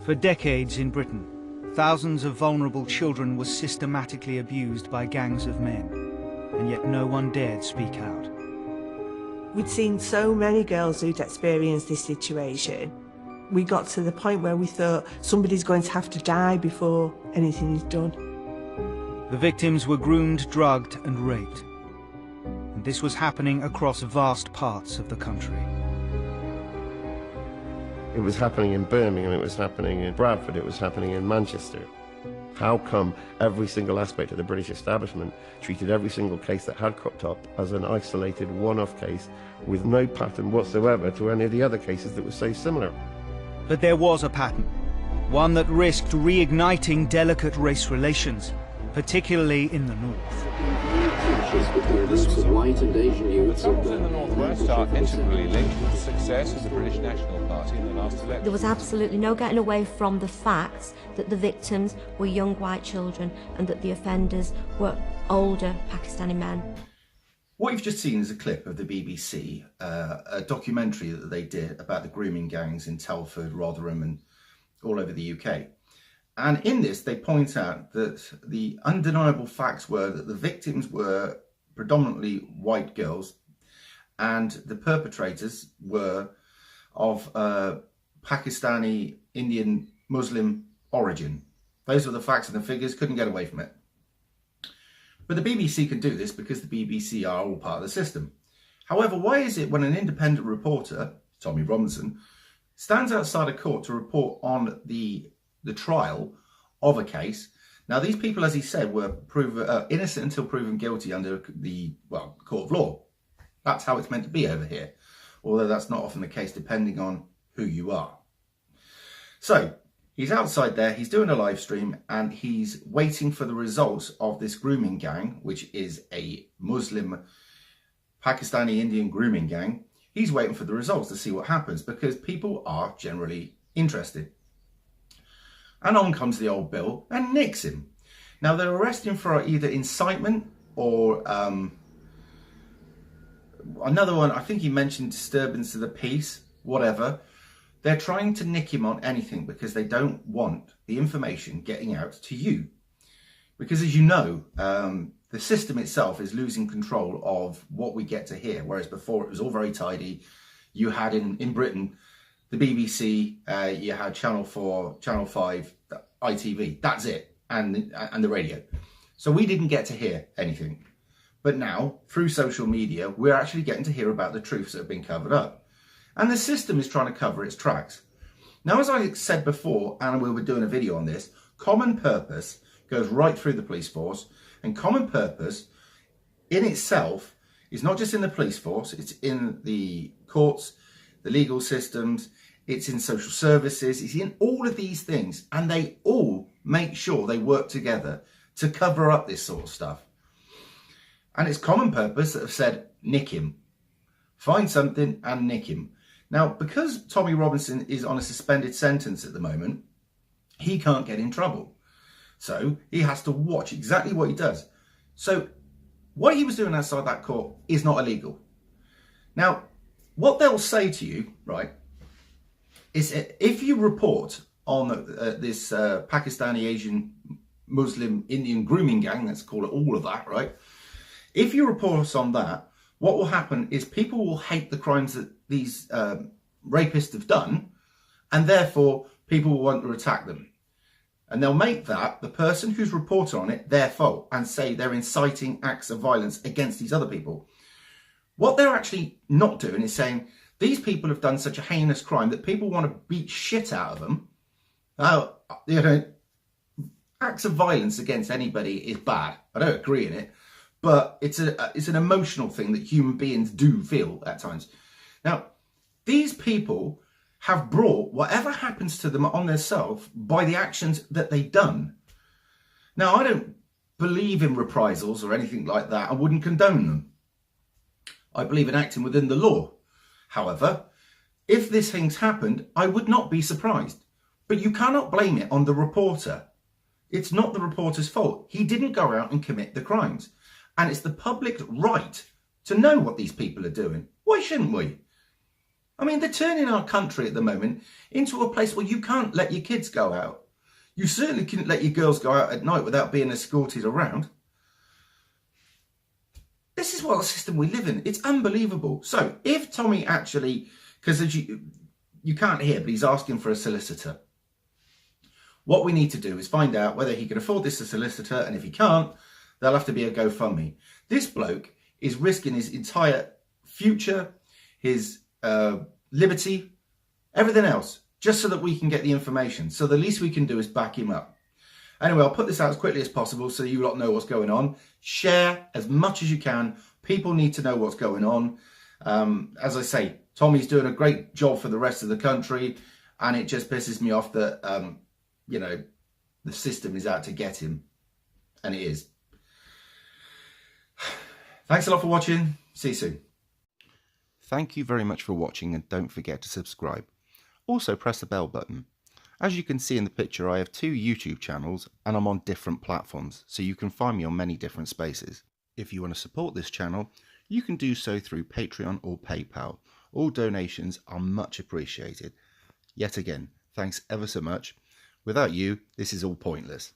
For decades in Britain, thousands of vulnerable children were systematically abused by gangs of men, and yet no one dared speak out. We'd seen so many girls who'd experienced this situation. We got to the point where we thought somebody's going to have to die before anything is done. The victims were groomed, drugged and raped. And this was happening across vast parts of the country. It was happening in Birmingham, it was happening in Bradford, it was happening in Manchester. How come every single aspect of the British establishment treated every single case that had cropped up as an isolated one-off case with no pattern whatsoever to any of the other cases that were so similar? But there was a pattern, one that risked reigniting delicate race relations, particularly in the north. This was white and Asian youths. The Tories in the northwest are integrally linked with the success of the British National Party in the last election. There was absolutely no getting away from the facts that the victims were young white children and that the offenders were older Pakistani men. What you've just seen is a clip of the BBC, a documentary that they did about the grooming gangs in Telford, Rotherham and all over the UK. And in this, they point out that the undeniable facts were that the victims were predominantly white girls and the perpetrators were of Pakistani, Indian, Muslim origin. Those were the facts and the figures, couldn't get away from it. But the BBC can do this because the BBC are all part of the system. However, why is it when an independent reporter, Tommy Robinson, stands outside a court to report on the trial of a case? Now, these people, as he said, were innocent until proven guilty under the, court of law. That's how it's meant to be over here, although that's not often the case depending on who you are. So he's outside there, he's doing a live stream and he's waiting for the results of this grooming gang, which is a Muslim Pakistani Indian grooming gang. He's waiting for the results to see what happens because people are generally interested. And on comes the old Bill and nicks him. Now they're arresting him for either incitement or another one, I think he mentioned disturbance of the peace, whatever. They're trying to nick him on anything because they don't want the information getting out to you. Because as you know, the system itself is losing control of what we get to hear, whereas before it was all very tidy. You had in Britain the BBC, you had Channel 4, Channel 5, ITV, that's it, and the radio. So we didn't get to hear anything. But now, through social media, we're actually getting to hear about the truths that have been covered up. And the system is trying to cover its tracks. Now, as I said before, and we were doing a video on this, common purpose goes right through the police force, and common purpose in itself is not just in the police force, it's in the courts, the legal systems, it's in social services, it's in all of these things, and they all make sure they work together to cover up this sort of stuff. And it's common purpose that have said, nick him. Find something and nick him. Now, because Tommy Robinson is on a suspended sentence at the moment, he can't get in trouble. So he has to watch exactly what he does. So what he was doing outside that court is not illegal. Now, what they'll say to you, right, is if you report on this Pakistani, Asian, Muslim, Indian grooming gang, let's call it all of that, right? If you report on that, what will happen is people will hate the crimes that these rapists have done, and therefore people will want to attack them. And they'll make that, the person who's reported on it, their fault, and say they're inciting acts of violence against these other people. What they're actually not doing is saying, these people have done such a heinous crime that people want to beat shit out of them. Acts of violence against anybody is bad. I don't agree in it, but it's an emotional thing that human beings do feel at times. Now, these people have brought whatever happens to them on themselves by the actions that they've done. Now, I don't believe in reprisals or anything like that. I wouldn't condone them. I believe in acting within the law. However, if this thing's happened, I would not be surprised. But you cannot blame it on the reporter. It's not the reporter's fault. He didn't go out and commit the crimes. And it's the public's right to know what these people are doing. Why shouldn't we? I mean, they're turning our country at the moment into a place where you can't let your kids go out. You certainly couldn't let your girls go out at night without being escorted around. This is what the system we live in. It's unbelievable. So if Tommy actually, because as you can't hear, but he's asking for a solicitor. What we need to do is find out whether he can afford this solicitor, and if he can't, there'll have to be a GoFundMe. This bloke is risking his entire future, his liberty, everything else, just so that we can get the information. So the least we can do is back him up. Anyway, I'll put this out as quickly as possible so you lot know what's going on. Share as much as you can. People need to know what's going on. As I say, Tommy's doing a great job for the rest of the country, and it just pisses me off that, you know, the system is out to get him, and it is. Thanks a lot for watching. See you soon. Thank you very much for watching, and don't forget to subscribe. Also press the bell button. As you can see in the picture, I have 2 YouTube channels and I'm on different platforms, so you can find me on many different spaces. If you want to support this channel, you can do so through Patreon or PayPal. All donations are much appreciated. Yet again, thanks ever so much. Without you, this is all pointless.